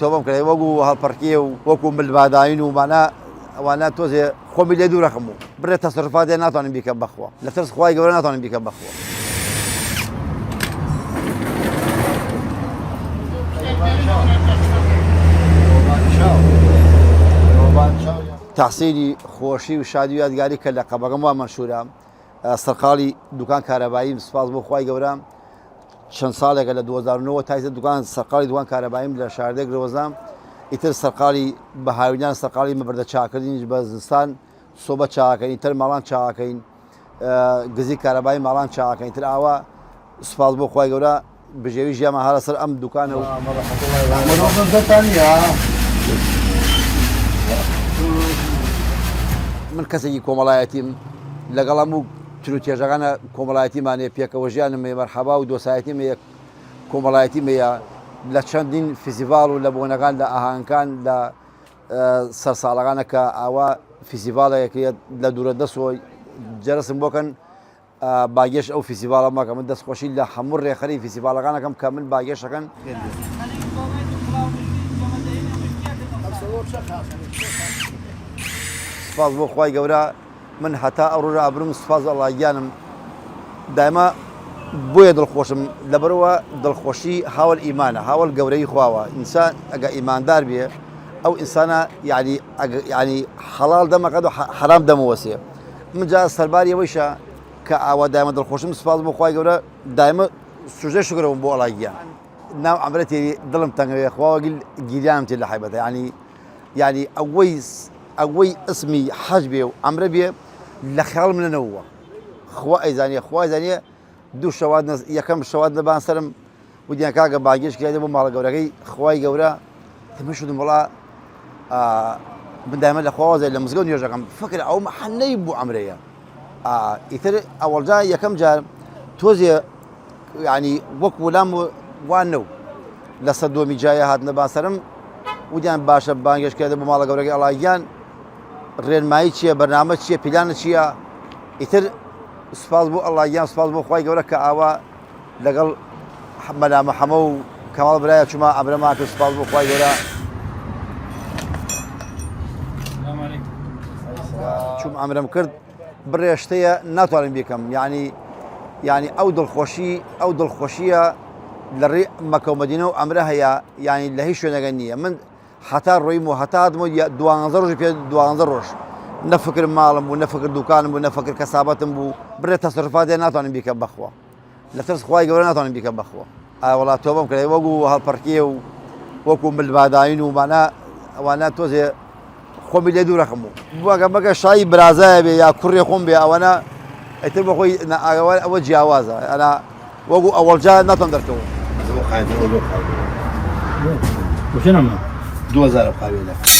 تۆبم کردی وەکو هەڵپەرکێ و وەکو ملباداین و مانە ئەوانە تۆزێ خۆمی لێ دوو ڕەخم و بڕێ تەسەڕوفاتێ ناتوانین بیکەم بەخوا لە ترس خوای گەورە ناتوانین بیکەم بەخوا. تحسینی خۆشی و شادی و یادگاری کە لە قەبەغەم وا مەشهورە سەرقاڵی دوکان کارەباییم سوپاس بۆ خوای گەورە چەند ساڵێکە لە 2009 تایزە دوکان سەرقاڵی دوکان کارەباییم لە شاردەی گرۆزام ئیتر سەرقاڵی بەهاوینان سەرقاڵی مەبەردە چاکردنیش بە زستان سۆبە چاکەین ئیتر ماڵان چاکەین گزی کارەبایی ماڵان چاکەین تر ئاوا سوپاس بۆ خوای گەورە بژێوی ژیانمان هەرە سەر ئەم دوکانە و من کەسێکی کۆمەڵایەتیم لەگەڵ هەموو تروتێژەکانە کۆمەڵایەتیمانێ پێکەوە ژیانم هەیە مەرحەبا و دۆسایەتیم هەیە کۆمەڵایەتیم هەیە لە چەندین فیزیڤاڵ و لە بۆنەکان لە ئاهانگەکان لە سەرساڵەکانە کە ئاوا فیزیڤاڵەیەکە لە دوورە دەستەوە جەرسم بۆکەن باگێش ئەو فیزیڤاڵە ماکە من دەستخۆشی لە هەموو ڕێخەری فیزیڤاڵەکانەکەم کە من باگێشەکەن سوپاس بۆ خوای گەورە من هەتا ئەوڕۆژە ئابروم سوپاس ئەڵڵاگیانم دایما بۆیە دڵخۆشم لەبەرەوە دڵخۆشی هاوڵ ئیمانە هاوڵ گەورەی خواوە ئینسان ئەگە ئیماندار بێ ئەو ئینسانە یعنی حەڵال دەمەکات و حەرام دەمەوەسێ من جا سەرباری ئەوەیشە کە ئاوا دایمە دڵخۆشم سوپاس بۆ خوای گەورە دایمە سوژەی شکرەوەم بۆ ئەڵاگیان ناو ئەمرە تێری دڵم تەنگەوێ خواوە گیریانم تێ لە حیبەتە ینی ئەوەی ئسمی حەج بێ و ئەمرە بێ لە خەڵم لەنەوە خوا ئەیزانێ خوای زانێ دوو شەوات یەکەم شەوات لەبان سرم وتیان کاکە باگێش کردی بۆ ماڵە گەورەکەی خوای گەورە تەمەشودم وڵا من دایمە لە خواوازای لە مزگەوت نوێژەکەم فکر ئەو محەنەی بوو ئەمرەیە ئیتر ئەوەڵجا یەکەم جار تۆزێ ینی وەک وەلام وان نەو لەسەر دۆمی جایە هاتنە باسەرم وتیان باشە بانگێش کردی بۆ ماڵە گەورەکەی ئەڵاگیان ڕێنمایی چییە بەرنامە چییە پیلانە چییە ئیتر سوپاس بۆ ئەڵاگیان سوپاس بۆ خوای گەورە کە ئاوا لەگەڵ مەلامە حەمە و کەماڵ برایە چوومە ئەمرەما کرد سوپاس بۆ خوای گەورە چوم ئەمرەم کرد بڕێشتەیە ناتوانم بیکەم ینی ئەو دڵخۆشیە لە ڕێ مەکە و مەدینە و ئەمرە هەیە ینی لە هیچ شوێنەکە نییە من هەتا ڕۆیم و هەتادم و 12 ڕۆژی پێ 12 ڕۆژ نەفکر ماڵم بوو نەفکر دوکانم بوو نەفکر کەسابەتم بوو بڕێ تەسەڕوفاتێ ناتوانین بیکەم بەخوا لە ترس خوای گەورە ناتوانین بیکەم بەخوا وڵات تۆبەم کردی وەکو هەڵپەرکێ و وەکو ملباداین و مانە ئەوانە تۆزێ خۆمی لێ دوو ڕەخم و بووەکە بەگە شایی برازایە بێ یا کوڕێ خۆم بێ ئەوەنە ئیتر بەخۆی ئەوە جیاوازە ئەنا وەکو ئەوەڵجا ناتوان دەرکەوە 2000 قاوێ